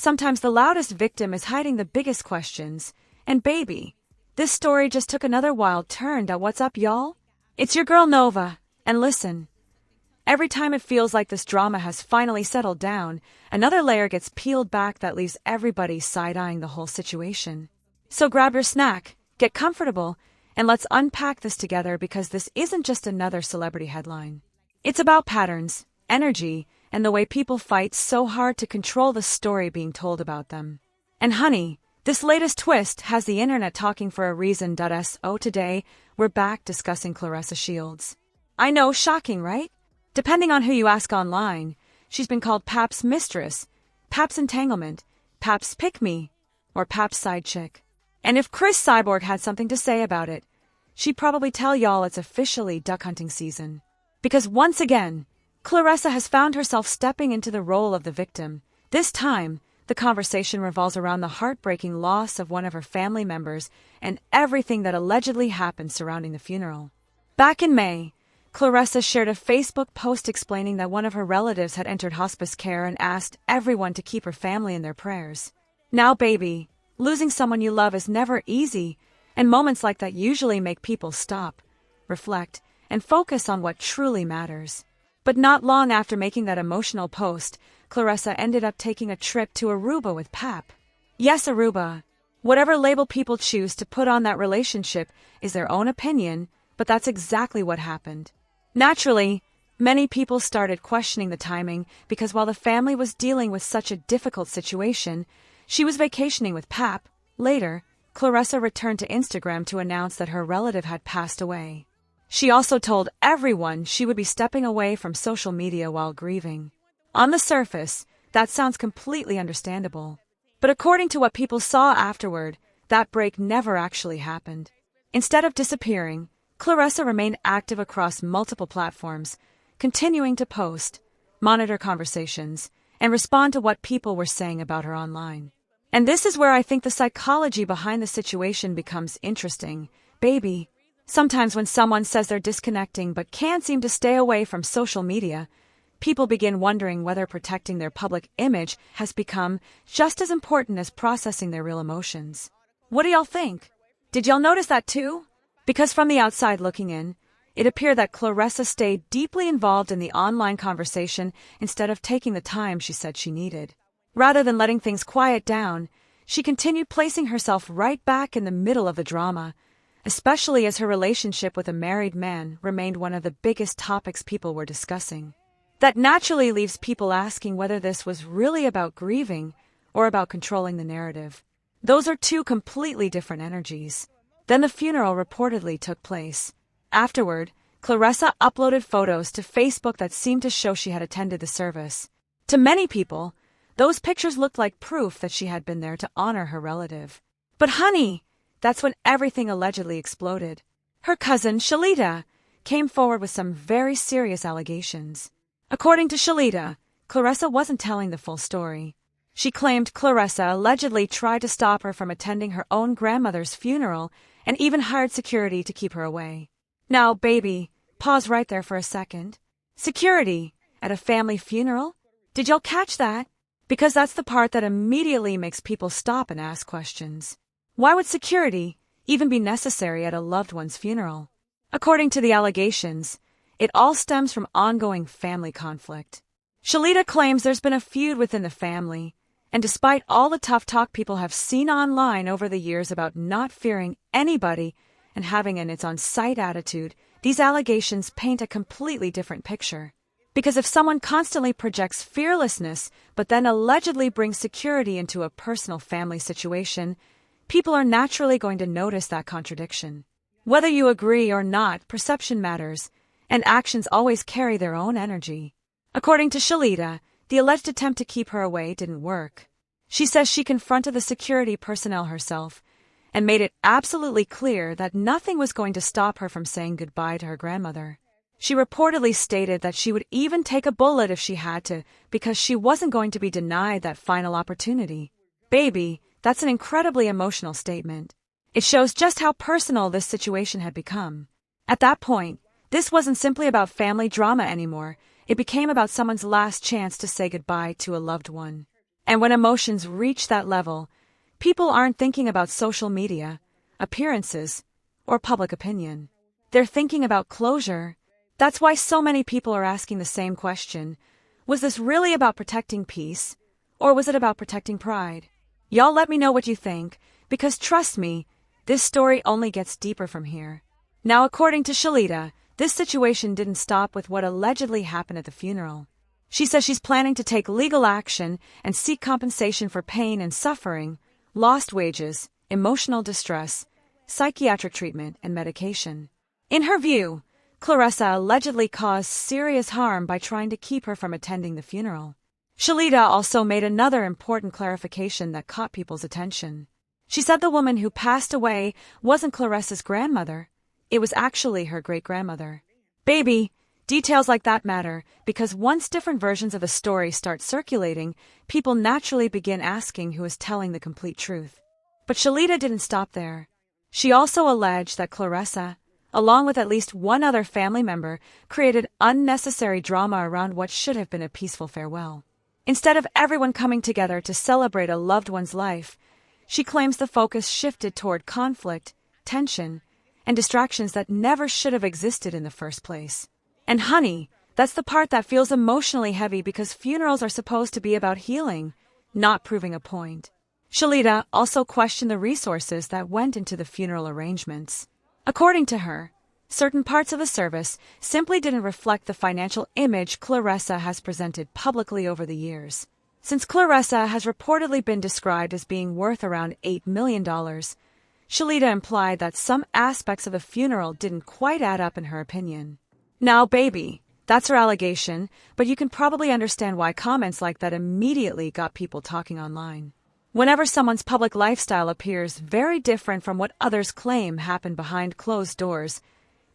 sometimes the loudest victim is hiding the biggest questions. And baby, this story just took another wild turn. What's up, y'all? It's your girl Nova, and listen. Every time it feels like this drama has finally settled down, another layer gets peeled back that leaves everybody side-eyeing the whole situation. So grab your snack, get comfortable, and let's unpack this together because this isn't just another celebrity headline. It's about patterns, energy, and the way people fight so hard to control the story being told about them. And honey, this latest twist has the internet talking for a reason. So today, we're back discussing Claressa Shields. I know, shocking, right? Depending on who you ask online, she's been called Pap's mistress, Pap's entanglement, Pap's pick-me, or Pap's side chick. And if Chris Cyborg had something to say about it, she'd probably tell y'all it's officially duck hunting season. Because once again, Claressa has found herself stepping into the role of the victim. This time, the conversation revolves around the heartbreaking loss of one of her family members and everything that allegedly happened surrounding the funeral. Back in May, Claressa shared a Facebook post explaining that one of her relatives had entered hospice care and asked everyone to keep her family in their prayers. Now, baby, losing someone you love is never easy, and moments like that usually make people stop, reflect, and focus on what truly matters. But not long after making that emotional post, Claressa ended up taking a trip to Aruba with Pap. Yes, Aruba. Whatever label people choose to put on that relationship is their own opinion, but that's exactly what happened. Naturally, many people started questioning the timing because while the family was dealing with such a difficult situation, she was vacationing with Pap. Later, Claressa returned to Instagram to announce that her relative had passed away. She also told everyone she would be stepping away from social media while grieving. On the surface, that sounds completely understandable. But according to what people saw afterward, that break never actually happened. Instead of disappearing, Claressa remained active across multiple platforms, continuing to post, monitor conversations, and respond to what people were saying about her online. And this is where I think the psychology behind the situation becomes interesting. Baby, sometimes when someone says they're disconnecting but can't seem to stay away from social media, people begin wondering whether protecting their public image has become just as important as processing their real emotions. What do y'all think? Did y'all notice that too? Because from the outside looking in, it appeared that Claressa stayed deeply involved in the online conversation instead of taking the time she said she needed. Rather than letting things quiet down, she continued placing herself right back in the middle of the drama, especially as her relationship with a married man remained one of the biggest topics people were discussing. That naturally leaves people asking whether this was really about grieving or about controlling the narrative. Those are two completely different energies. Then the funeral reportedly took place. Afterward, Claressa uploaded photos to Facebook that seemed to show she had attended the service. To many people, those pictures looked like proof that she had been there to honor her relative. But honey, that's when everything allegedly exploded. Her cousin, Shalita, came forward with some very serious allegations. According to Shalita, Claressa wasn't telling the full story. She claimed Claressa allegedly tried to stop her from attending her own grandmother's funeral and even hired security to keep her away. Now, baby, pause right there for a second. Security at a family funeral? Did y'all catch that? Because that's the part that immediately makes people stop and ask questions. Why would security even be necessary at a loved one's funeral? According to the allegations, it all stems from ongoing family conflict. Shalita claims there's been a feud within the family, and despite all the tough talk people have seen online over the years about not fearing anybody and having an it's-on-sight attitude, these allegations paint a completely different picture. Because if someone constantly projects fearlessness but then allegedly brings security into a personal family situation, people are naturally going to notice that contradiction. Whether you agree or not, perception matters, and actions always carry their own energy. According to Shalita, the alleged attempt to keep her away didn't work. She says she confronted the security personnel herself and made it absolutely clear that nothing was going to stop her from saying goodbye to her grandmother. She reportedly stated that she would even take a bullet if she had to because she wasn't going to be denied that final opportunity. Baby, that's an incredibly emotional statement. It shows just how personal this situation had become. At that point, this wasn't simply about family drama anymore. It became about someone's last chance to say goodbye to a loved one. And when emotions reach that level, people aren't thinking about social media, appearances, or public opinion. They're thinking about closure. That's why so many people are asking the same question. Was this really about protecting peace, or was it about protecting pride? Y'all let me know what you think, because trust me, this story only gets deeper from here. Now, according to Shalita, this situation didn't stop with what allegedly happened at the funeral. She says she's planning to take legal action and seek compensation for pain and suffering, lost wages, emotional distress, psychiatric treatment, and medication. In her view, Claressa allegedly caused serious harm by trying to keep her from attending the funeral. Shalita also made another important clarification that caught people's attention. She said the woman who passed away wasn't Claressa's grandmother. It was actually her great-grandmother. Baby, details like that matter because once different versions of a story start circulating, people naturally begin asking who is telling the complete truth. But Shalita didn't stop there. She also alleged that Claressa, along with at least one other family member, created unnecessary drama around what should have been a peaceful farewell. Instead of everyone coming together to celebrate a loved one's life, she claims the focus shifted toward conflict, tension, and distractions that never should have existed in the first place. And honey, that's the part that feels emotionally heavy because funerals are supposed to be about healing, not proving a point. Shalita also questioned the resources that went into the funeral arrangements. According to her, certain parts of the service simply didn't reflect the financial image Claressa has presented publicly over the years. Since Claressa has reportedly been described as being worth around $8 million, Shalita implied that some aspects of the funeral didn't quite add up in her opinion. Now, baby, that's her allegation, but you can probably understand why comments like that immediately got people talking online. Whenever someone's public lifestyle appears very different from what others claim happened behind closed doors,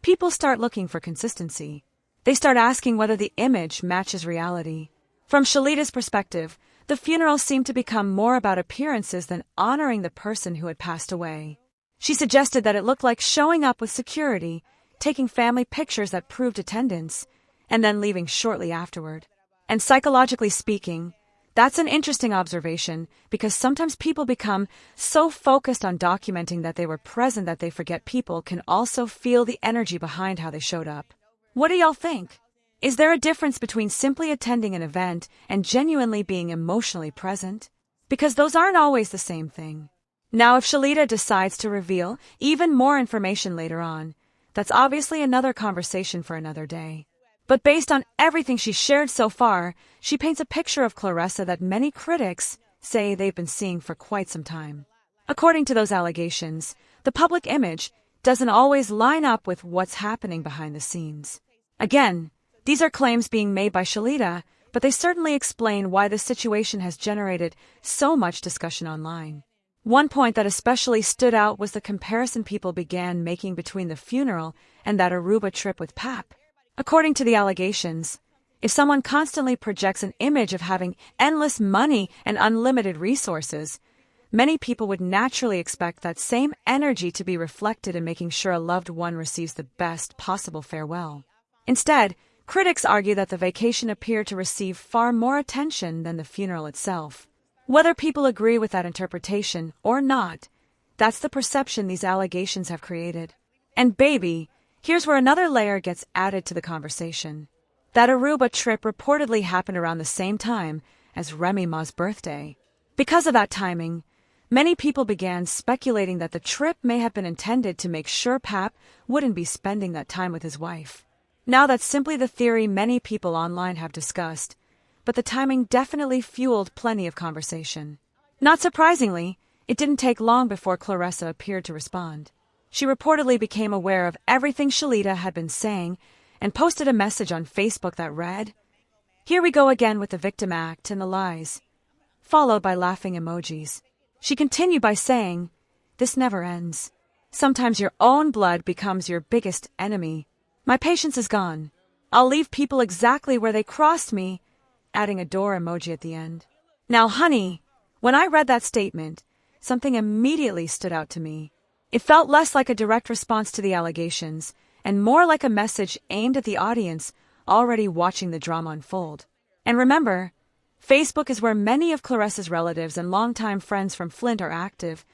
people start looking for consistency. They start asking whether the image matches reality. From Shalita's perspective, the funeral seemed to become more about appearances than honoring the person who had passed away. She suggested that it looked like showing up with security, taking family pictures that proved attendance, and then leaving shortly afterward. And psychologically speaking, that's an interesting observation because sometimes people become so focused on documenting that they were present that they forget people can also feel the energy behind how they showed up. What do y'all think? Is there a difference between simply attending an event and genuinely being emotionally present? Because those aren't always the same thing. Now, if Shalita decides to reveal even more information later on, that's obviously another conversation for another day. But based on everything she's shared so far, she paints a picture of Claressa that many critics say they've been seeing for quite some time. According to those allegations, the public image doesn't always line up with what's happening behind the scenes. Again, these are claims being made by Shalita, but they certainly explain why this situation has generated so much discussion online. One point that especially stood out was the comparison people began making between the funeral and that Aruba trip with Pap. According to the allegations, if someone constantly projects an image of having endless money and unlimited resources, many people would naturally expect that same energy to be reflected in making sure a loved one receives the best possible farewell. Instead, critics argue that the vacation appeared to receive far more attention than the funeral itself. Whether people agree with that interpretation or not, that's the perception these allegations have created. And baby, here's where another layer gets added to the conversation. That Aruba trip reportedly happened around the same time as Remy Ma's birthday. Because of that timing, many people began speculating that the trip may have been intended to make sure Pap wouldn't be spending that time with his wife. Now that's simply the theory many people online have discussed, but the timing definitely fueled plenty of conversation. Not surprisingly, it didn't take long before Claressa appeared to respond. She reportedly became aware of everything Shalita had been saying and posted a message on Facebook that read, "Here we go again with the victim act and the lies," followed by laughing emojis. She continued by saying, "This never ends. Sometimes your own blood becomes your biggest enemy. My patience is gone. I'll leave people exactly where they crossed me," adding a door emoji at the end. Now, honey, when I read that statement, something immediately stood out to me. It felt less like a direct response to the allegations and more like a message aimed at the audience already watching the drama unfold. And remember, Facebook is where many of Claressa's relatives and longtime friends from Flint are active,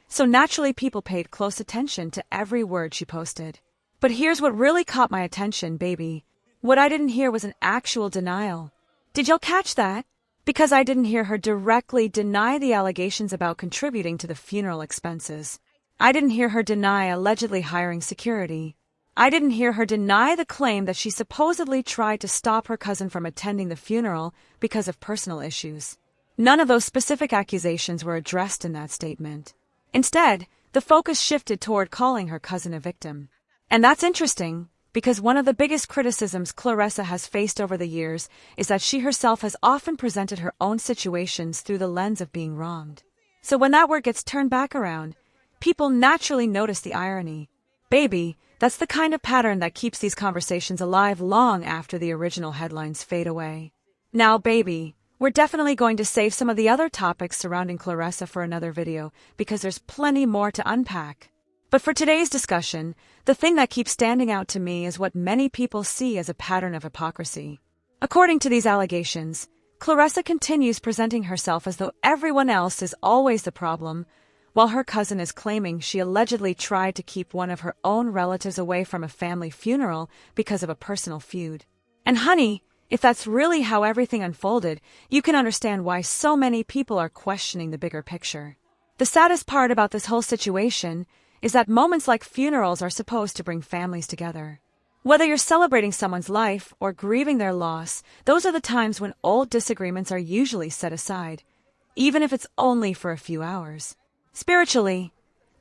so naturally people paid close attention to every word she posted. But here's what really caught my attention, baby. What I didn't hear was an actual denial. Did y'all catch that? Because I didn't hear her directly deny the allegations about contributing to the funeral expenses. I didn't hear her deny allegedly hiring security. I didn't hear her deny the claim that she supposedly tried to stop her cousin from attending the funeral because of personal issues. None of those specific accusations were addressed in that statement. Instead, the focus shifted toward calling her cousin a victim. And that's interesting, because one of the biggest criticisms Claressa has faced over the years is that she herself has often presented her own situations through the lens of being wronged. So when that word gets turned back around, people naturally notice the irony. Baby, that's the kind of pattern that keeps these conversations alive long after the original headlines fade away. Now, baby, we're definitely going to save some of the other topics surrounding Claressa for another video because there's plenty more to unpack. But for today's discussion, the thing that keeps standing out to me is what many people see as a pattern of hypocrisy. According to these allegations, Claressa continues presenting herself as though everyone else is always the problem, while her cousin is claiming she allegedly tried to keep one of her own relatives away from a family funeral because of a personal feud. And honey, if that's really how everything unfolded, you can understand why so many people are questioning the bigger picture. The saddest part about this whole situation is that moments like funerals are supposed to bring families together. Whether you're celebrating someone's life or grieving their loss, those are the times when old disagreements are usually set aside, even if it's only for a few hours. Spiritually,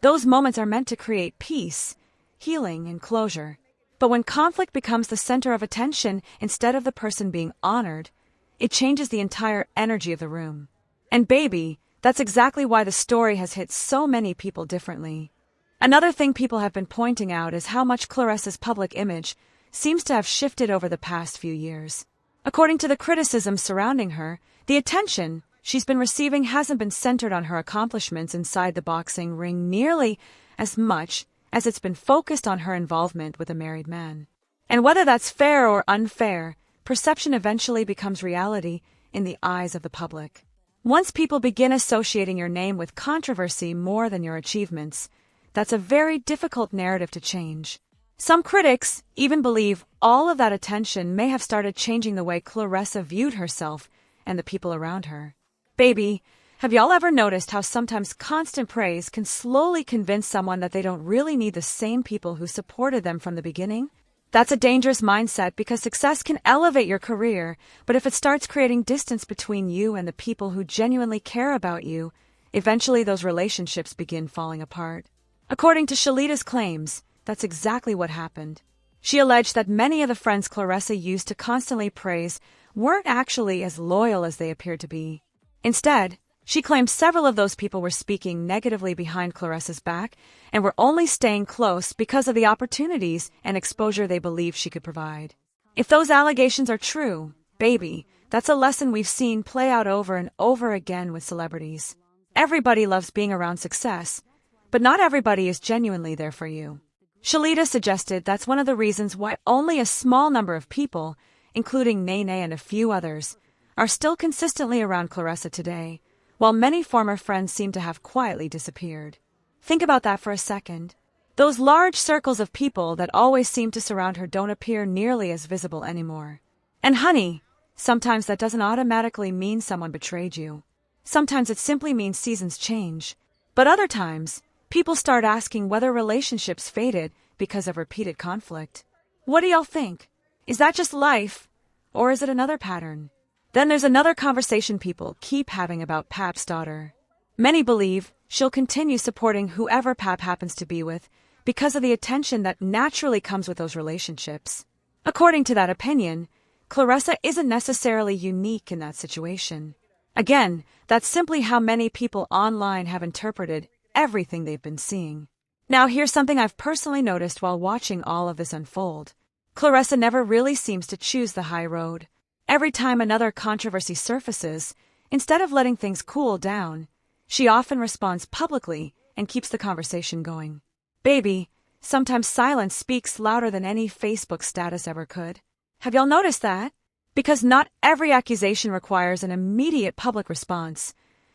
those moments are meant to create peace, healing, and closure. But when conflict becomes the center of attention instead of the person being honored, it changes the entire energy of the room. And baby, that's exactly why the story has hit so many people differently. Another thing people have been pointing out is how much Claressa's public image seems to have shifted over the past few years. According to the criticism surrounding her, the attention she's been receiving hasn't been centered on her accomplishments inside the boxing ring nearly as much as it's been focused on her involvement with a married man. And whether that's fair or unfair, perception eventually becomes reality in the eyes of the public. Once people begin associating your name with controversy more than your achievements, that's a very difficult narrative to change. Some critics even believe all of that attention may have started changing the way Claressa viewed herself and the people around her. Baby, have y'all ever noticed how sometimes constant praise can slowly convince someone that they don't really need the same people who supported them from the beginning? That's a dangerous mindset because success can elevate your career, but if it starts creating distance between you and the people who genuinely care about you, eventually those relationships begin falling apart. According to Shalita's claims, that's exactly what happened. She alleged that many of the friends Claressa used to constantly praise weren't actually as loyal as they appeared to be. Instead, she claimed several of those people were speaking negatively behind Claressa's back and were only staying close because of the opportunities and exposure they believed she could provide. If those allegations are true, baby, that's a lesson we've seen play out over and over again with celebrities. Everybody loves being around success, but not everybody is genuinely there for you. Shalita suggested that's one of the reasons why only a small number of people, including Nene and a few others, are still consistently around Claressa today, while many former friends seem to have quietly disappeared. Think about that for a second. Those large circles of people that always seem to surround her don't appear nearly as visible anymore. And honey, sometimes that doesn't automatically mean someone betrayed you. Sometimes it simply means seasons change. But other times, people start asking whether relationships faded because of repeated conflict. What do y'all think? Is that just life, or is it another pattern? Then there's another conversation people keep having about Pap's daughter. Many believe she'll continue supporting whoever Pap happens to be with because of the attention that naturally comes with those relationships. According to that opinion, Claressa isn't necessarily unique in that situation. Again, that's simply how many people online have interpreted everything they've been seeing. Now here's something I've personally noticed while watching all of this unfold. Claressa never really seems to choose the high road. Every time another controversy surfaces, instead of letting things cool down, she often responds publicly and keeps the conversation going. Baby, sometimes silence speaks louder than any Facebook status ever could. Have y'all noticed that? Because not every accusation requires an immediate public response,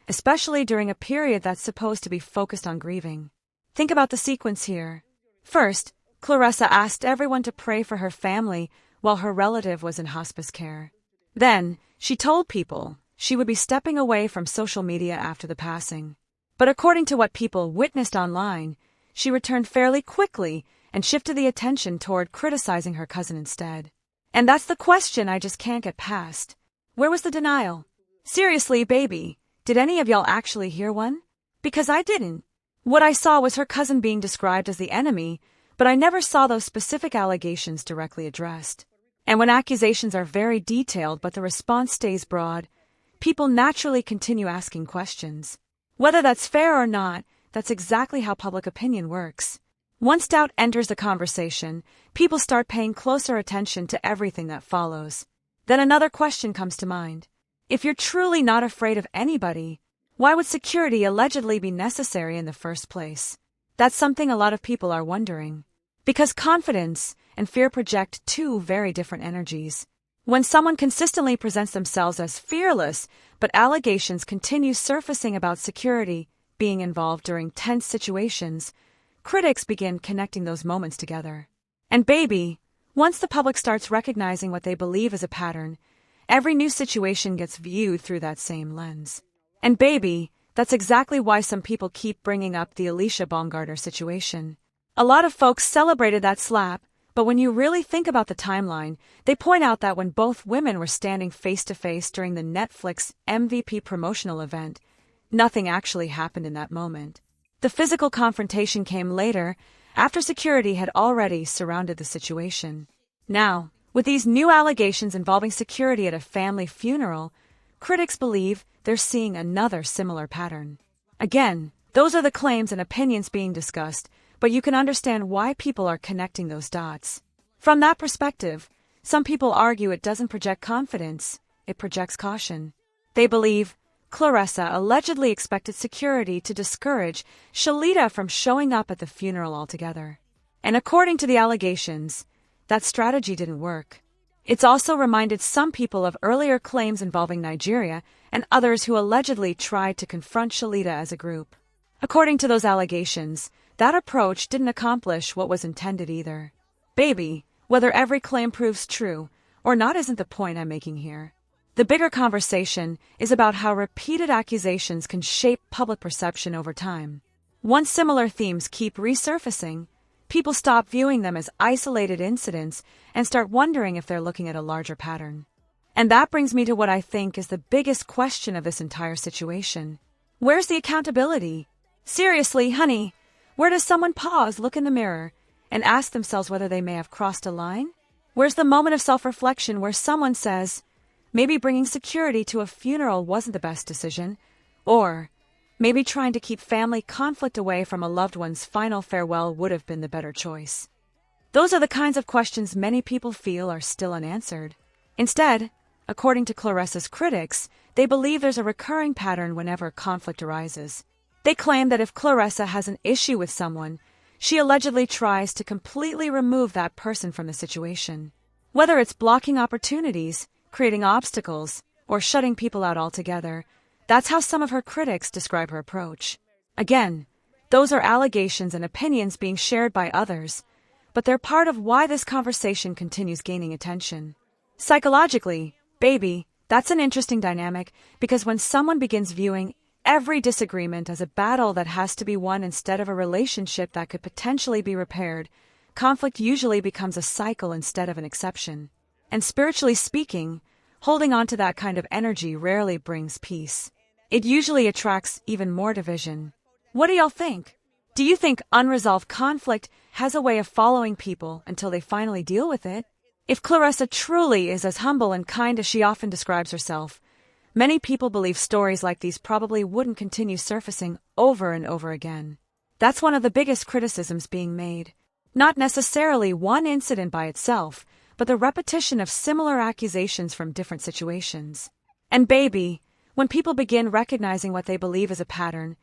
especially during a period that's supposed to be focused on grieving. Think about the sequence here. First, Claressa asked everyone to pray for her family while her relative was in hospice care. Then, she told people she would be stepping away from social media after the passing. But according to what people witnessed online, she returned fairly quickly and shifted the attention toward criticizing her cousin instead. And that's the question I just can't get past. Where was the denial? Seriously, baby, did any of y'all actually hear one? Because I didn't. What I saw was her cousin being described as the enemy, but I never saw those specific allegations directly addressed. And when accusations are very detailed but the response stays broad, people naturally continue asking questions. Whether that's fair or not, that's exactly how public opinion works. Once doubt enters the conversation, people start paying closer attention to everything that follows. Then another question comes to mind. If you're truly not afraid of anybody, why would security allegedly be necessary in the first place? That's something a lot of people are wondering. Because confidence and fear project two very different energies. When someone consistently presents themselves as fearless, but allegations continue surfacing about security being involved during tense situations, critics begin connecting those moments together. And baby, once the public starts recognizing what they believe is a pattern, every new situation gets viewed through that same lens. And baby, that's exactly why some people keep bringing up the Alicia Baumgartner situation. A lot of folks celebrated that slap, but when you really think about the timeline, they point out that when both women were standing face-to-face during the Netflix MVP promotional event, nothing actually happened in that moment. The physical confrontation came later, after security had already surrounded the situation. Now, with these new allegations involving security at a family funeral, critics believe they're seeing another similar pattern. Again, those are the claims and opinions being discussed, but you can understand why people are connecting those dots. From that perspective, some people argue it doesn't project confidence, it projects caution. They believe Claressa allegedly expected security to discourage Shalita from showing up at the funeral altogether. And according to the allegations, that strategy didn't work. It's also reminded some people of earlier claims involving Nigeria and others who allegedly tried to confront Shalita as a group. According to those allegations, that approach didn't accomplish what was intended either. Baby, whether every claim proves true or not isn't the point I'm making here. The bigger conversation is about how repeated accusations can shape public perception over time. Once similar themes keep resurfacing, people stop viewing them as isolated incidents and start wondering if they're looking at a larger pattern. And that brings me to what I think is the biggest question of this entire situation. Where's the accountability? Seriously, honey, where does someone pause, look in the mirror, and ask themselves whether they may have crossed a line? Where's the moment of self-reflection where someone says, maybe bringing security to a funeral wasn't the best decision, or maybe trying to keep family conflict away from a loved one's final farewell would have been the better choice? Those are the kinds of questions many people feel are still unanswered. Instead, according to Claressa's critics, they believe there's a recurring pattern whenever conflict arises. They claim that if Claressa has an issue with someone, she allegedly tries to completely remove that person from the situation. Whether it's blocking opportunities, creating obstacles, or shutting people out altogether, that's how some of her critics describe her approach. Again, those are allegations and opinions being shared by others, but they're part of why this conversation continues gaining attention. Psychologically, baby, that's an interesting dynamic, because when someone begins viewing every disagreement as a battle that has to be won instead of a relationship that could potentially be repaired, conflict usually becomes a cycle instead of an exception. And spiritually speaking, holding on to that kind of energy rarely brings peace. It usually attracts even more division. What do y'all think? Do you think unresolved conflict has a way of following people until they finally deal with it? If Claressa truly is as humble and kind as she often describes herself, many people believe stories like these probably wouldn't continue surfacing over and over again. That's one of the biggest criticisms being made. Not necessarily one incident by itself, but the repetition of similar accusations from different situations. And baby, when people begin recognizing what they believe is a pattern,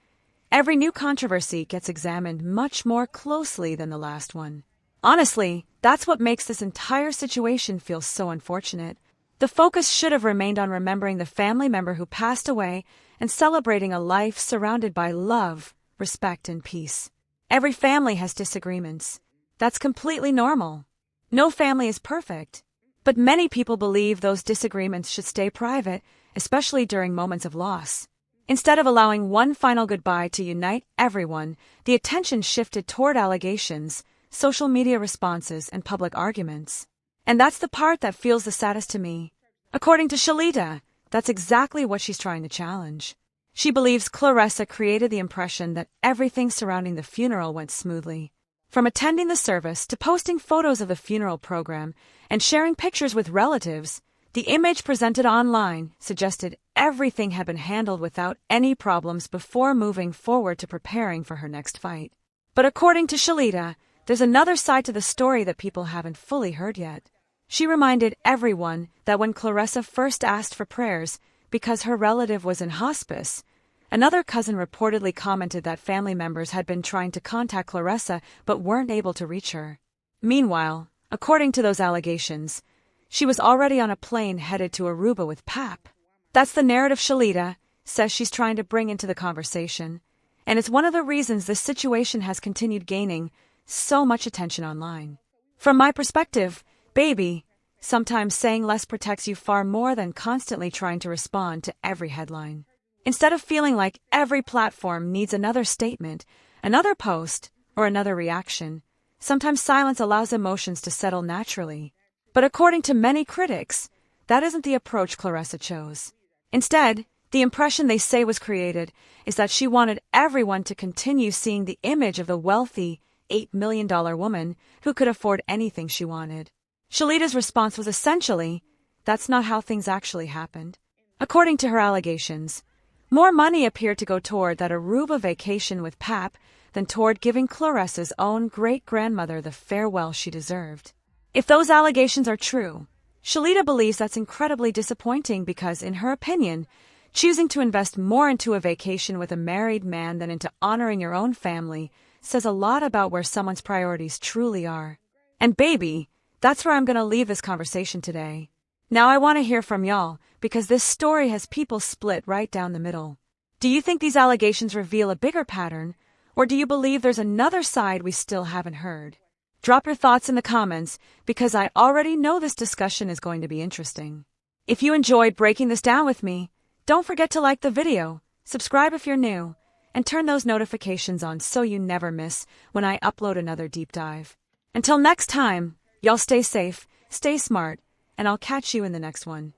every new controversy gets examined much more closely than the last one. Honestly, that's what makes this entire situation feel so unfortunate. The focus should have remained on remembering the family member who passed away and celebrating a life surrounded by love, respect, and peace. Every family has disagreements. That's completely normal. No family is perfect. But many people believe those disagreements should stay private, especially during moments of loss. Instead of allowing one final goodbye to unite everyone, the attention shifted toward allegations, social media responses, and public arguments. And that's the part that feels the saddest to me. According to Shalita, that's exactly what she's trying to challenge. She believes Claressa created the impression that everything surrounding the funeral went smoothly. From attending the service to posting photos of the funeral program and sharing pictures with relatives, the image presented online suggested everything had been handled without any problems before moving forward to preparing for her next fight. But according to Shalita, there's another side to the story that people haven't fully heard yet. She reminded everyone that when Claressa first asked for prayers because her relative was in hospice, another cousin reportedly commented that family members had been trying to contact Claressa but weren't able to reach her. Meanwhile, according to those allegations, she was already on a plane headed to Aruba with Pap. That's the narrative Shalita says she's trying to bring into the conversation, and it's one of the reasons this situation has continued gaining so much attention online. From my perspective, baby, sometimes saying less protects you far more than constantly trying to respond to every headline. Instead of feeling like every platform needs another statement, another post, or another reaction, sometimes silence allows emotions to settle naturally. But according to many critics, that isn't the approach Claressa chose. Instead, the impression they say was created is that she wanted everyone to continue seeing the image of the wealthy, $8 million woman who could afford anything she wanted. Shalita's response was essentially, that's not how things actually happened. According to her allegations, more money appeared to go toward that Aruba vacation with Pap than toward giving Claressa's own great-grandmother the farewell she deserved. If those allegations are true, Shalita believes that's incredibly disappointing because, in her opinion, choosing to invest more into a vacation with a married man than into honoring your own family says a lot about where someone's priorities truly are. And baby, that's where I'm going to leave this conversation today. Now I want to hear from y'all, because this story has people split right down the middle. Do you think these allegations reveal a bigger pattern, or do you believe there's another side we still haven't heard? Drop your thoughts in the comments, because I already know this discussion is going to be interesting. If you enjoyed breaking this down with me, don't forget to like the video, subscribe if you're new, and turn those notifications on so you never miss when I upload another deep dive. Until next time, y'all stay safe, stay smart, and I'll catch you in the next one.